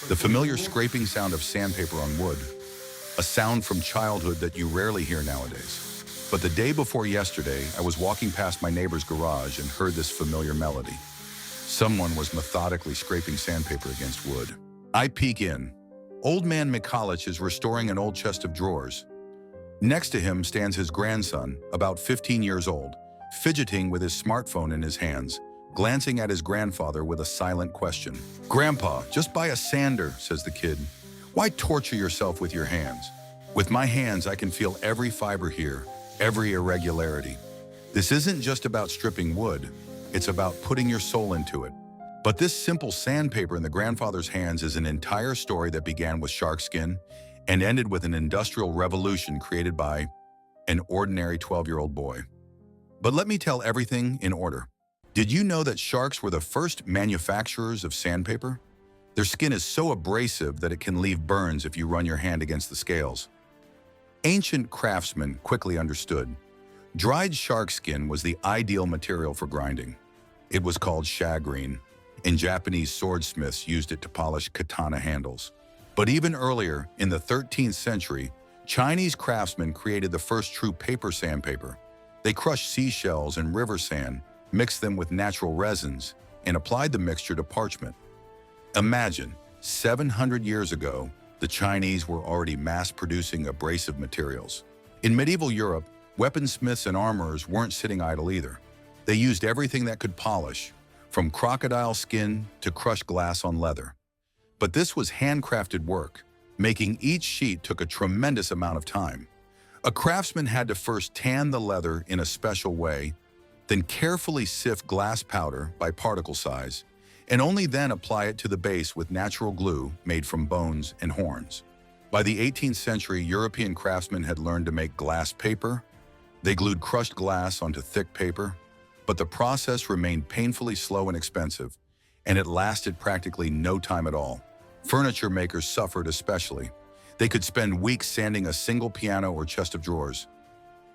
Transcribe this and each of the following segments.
The familiar scraping sound of sandpaper on wood, a sound from childhood that you rarely hear nowadays. But the day before yesterday, I was walking past my neighbor's garage and heard this familiar melody. Someone was methodically scraping sandpaper against wood. I peek in. Old man Mikolich is restoring an old chest of drawers. Next to him stands his grandson, about 15 years old, fidgeting with his smartphone in his hands, glancing at his grandfather with a silent question. "Grandpa, just buy a sander," says the kid. "Why torture yourself with your hands?" "With my hands, I can feel every fiber here, every irregularity. This isn't just about stripping wood, it's about putting your soul into it." But this simple sandpaper in the grandfather's hands is an entire story that began with shark skin and ended with an industrial revolution created by an ordinary 12-year-old boy. But let me tell everything in order. Did you know that sharks were the first manufacturers of sandpaper? Their skin is so abrasive that it can leave burns if you run your hand against the scales. Ancient craftsmen quickly understood. Dried shark skin was the ideal material for grinding. It was called shagreen, and Japanese swordsmiths used it to polish katana handles. But even earlier, in the 13th century, Chinese craftsmen created the first true paper sandpaper. They crushed seashells and river sand, mixed them with natural resins, and applied the mixture to parchment. Imagine, 700 years ago, the Chinese were already mass-producing abrasive materials. In medieval Europe, weaponsmiths and armorers weren't sitting idle either. They used everything that could polish, from crocodile skin to crushed glass on leather. But this was handcrafted work. Making each sheet took a tremendous amount of time. A craftsman had to first tan the leather in a special way, then carefully sift glass powder by particle size, and only then apply it to the base with natural glue made from bones and horns. By the 18th century, European craftsmen had learned to make glass paper. They glued crushed glass onto thick paper, but the process remained painfully slow and expensive, and it lasted practically no time at all. Furniture makers suffered especially. They could spend weeks sanding a single piano or chest of drawers.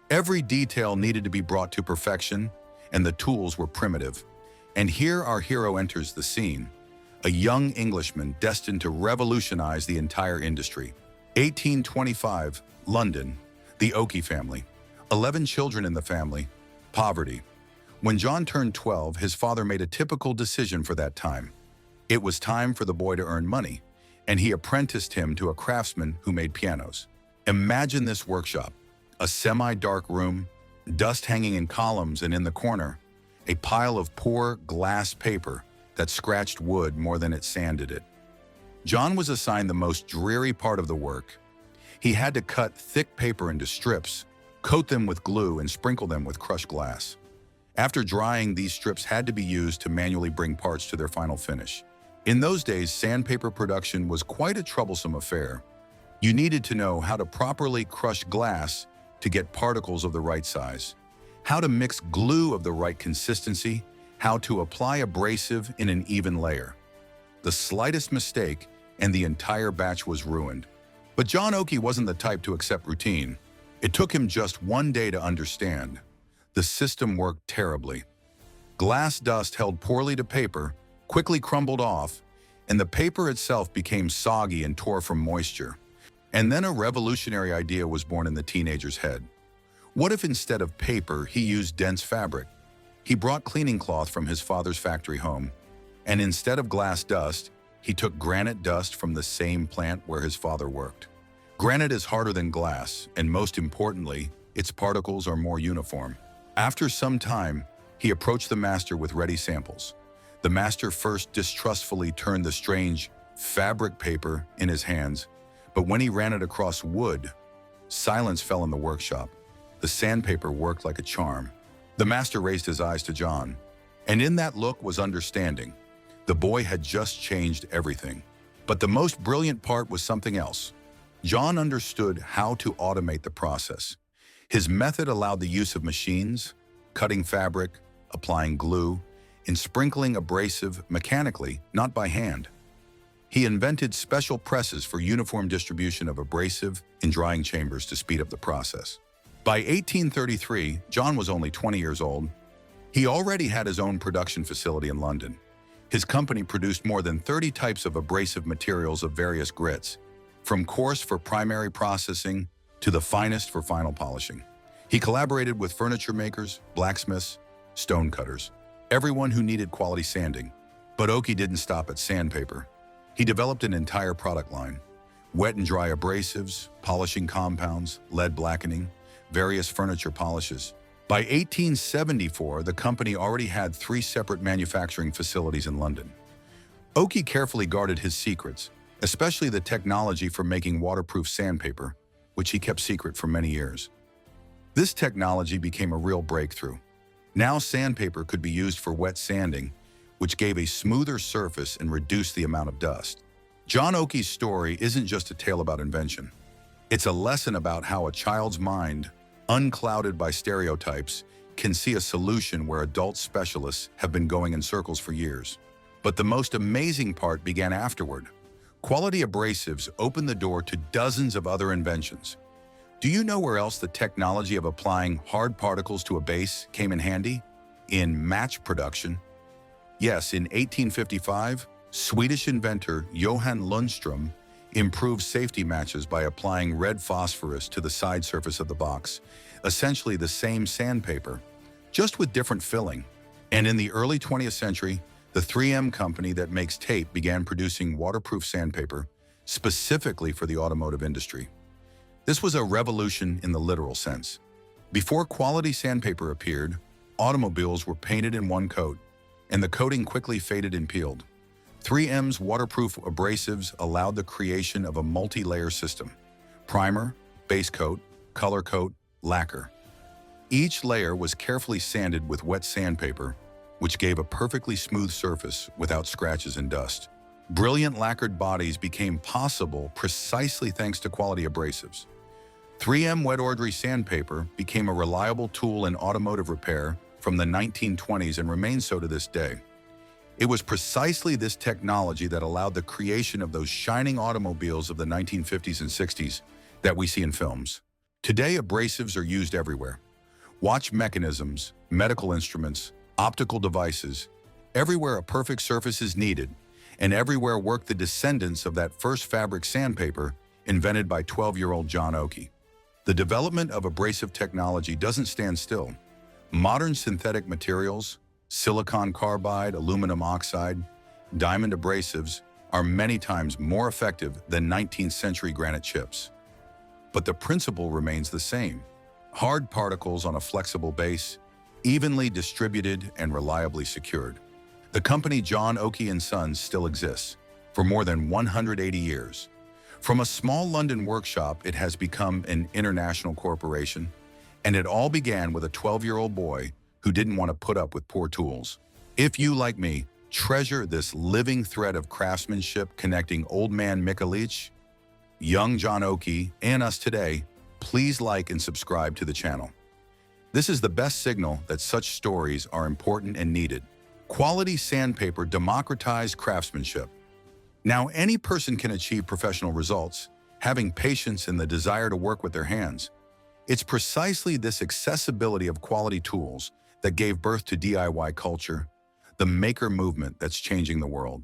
Every detail needed to be brought to perfection, and the tools were primitive. And here our hero enters the scene, a young Englishman destined to revolutionize the entire industry. 1825, London, the Oakey family. 11 children in the family, poverty. When John turned 12, his father made a typical decision for that time. It was time for the boy to earn money, and he apprenticed him to a craftsman who made pianos. Imagine this workshop, a semi-dark room, dust hanging in columns, and in the corner, a pile of poor glass paper that scratched wood more than it sanded it. John was assigned the most dreary part of the work. He had to cut thick paper into strips, coat them with glue, and sprinkle them with crushed glass. After drying, these strips had to be used to manually bring parts to their final finish. In those days, sandpaper production was quite a troublesome affair. You needed to know how to properly crush glass to get particles of the right size, how to mix glue of the right consistency, how to apply abrasive in an even layer. The slightest mistake, and the entire batch was ruined. But John Oakey wasn't the type to accept routine. It took him just one day to understand. The system worked terribly. Glass dust held poorly to paper, quickly crumbled off, and the paper itself became soggy and tore from moisture. And then a revolutionary idea was born in the teenager's head. What if instead of paper, he used dense fabric? He brought cleaning cloth from his father's factory home, and instead of glass dust, he took granite dust from the same plant where his father worked. Granite is harder than glass, and most importantly, its particles are more uniform. After some time, he approached the master with ready samples. The master first distrustfully turned the strange fabric paper in his hands, but when he ran it across wood, silence fell in the workshop. The sandpaper worked like a charm. The master raised his eyes to John, and in that look was understanding. The boy had just changed everything. But the most brilliant part was something else. John understood how to automate the process. His method allowed the use of machines, cutting fabric, applying glue, and sprinkling abrasive mechanically, not by hand. He invented special presses for uniform distribution of abrasive in drying chambers to speed up the process. By 1833, John was only 20 years old. He already had his own production facility in London. His company produced more than 30 types of abrasive materials of various grits, from coarse for primary processing to the finest for final polishing. He collaborated with furniture makers, blacksmiths, stone cutters, everyone who needed quality sanding. But Oki didn't stop at sandpaper. He developed an entire product line: wet and dry abrasives, polishing compounds, lead blackening, various furniture polishes. By 1874, the company already had 3 separate manufacturing facilities in London. Oki carefully guarded his secrets, especially the technology for making waterproof sandpaper, which he kept secret for many years. This technology became a real breakthrough. Now sandpaper could be used for wet sanding, which gave a smoother surface and reduced the amount of dust. John Oki's story isn't just a tale about invention. It's a lesson about how a child's mind, unclouded by stereotypes, can see a solution where adult specialists have been going in circles for years. But the most amazing part began afterward. Quality abrasives opened the door to dozens of other inventions. Do you know where else the technology of applying hard particles to a base came in handy? In match production. Yes, in 1855, Swedish inventor Johan Lundström improved safety matches by applying red phosphorus to the side surface of the box, essentially the same sandpaper, just with different filling. And in the early 20th century, the 3M company that makes tape began producing waterproof sandpaper specifically for the automotive industry. This was a revolution in the literal sense. Before quality sandpaper appeared, automobiles were painted in one coat, and the coating quickly faded and peeled. 3M's waterproof abrasives allowed the creation of a multi-layer system: primer, base coat, color coat, lacquer. Each layer was carefully sanded with wet sandpaper, which gave a perfectly smooth surface without scratches and dust. Brilliant lacquered bodies became possible precisely thanks to quality abrasives. 3M wet ordinary sandpaper became a reliable tool in automotive repair from the 1920s and remains so to this day. It was precisely this technology that allowed the creation of those shining automobiles of the 1950s and 60s that we see in films. Today, abrasives are used everywhere. Watch mechanisms, medical instruments, optical devices. Everywhere a perfect surface is needed, and everywhere work the descendants of that first fabric sandpaper invented by 12-year-old John Oki. The development of abrasive technology doesn't stand still. Modern synthetic materials, silicon carbide, aluminum oxide, diamond abrasives are many times more effective than 19th century granite chips. But the principle remains the same: hard particles on a flexible base, evenly distributed and reliably secured. The company John Oki and Sons still exists for more than 180 years. From a small London workshop, it has become an international corporation, and it all began with a 12-year-old boy who didn't want to put up with poor tools. If you, like me, treasure this living thread of craftsmanship connecting old man Mikulich, young John Oki, and us today, please like and subscribe to the channel. This is the best signal that such stories are important and needed. Quality sandpaper democratized craftsmanship. Now any person can achieve professional results, having patience and the desire to work with their hands. It's precisely this accessibility of quality tools that gave birth to DIY culture, the maker movement that's changing the world.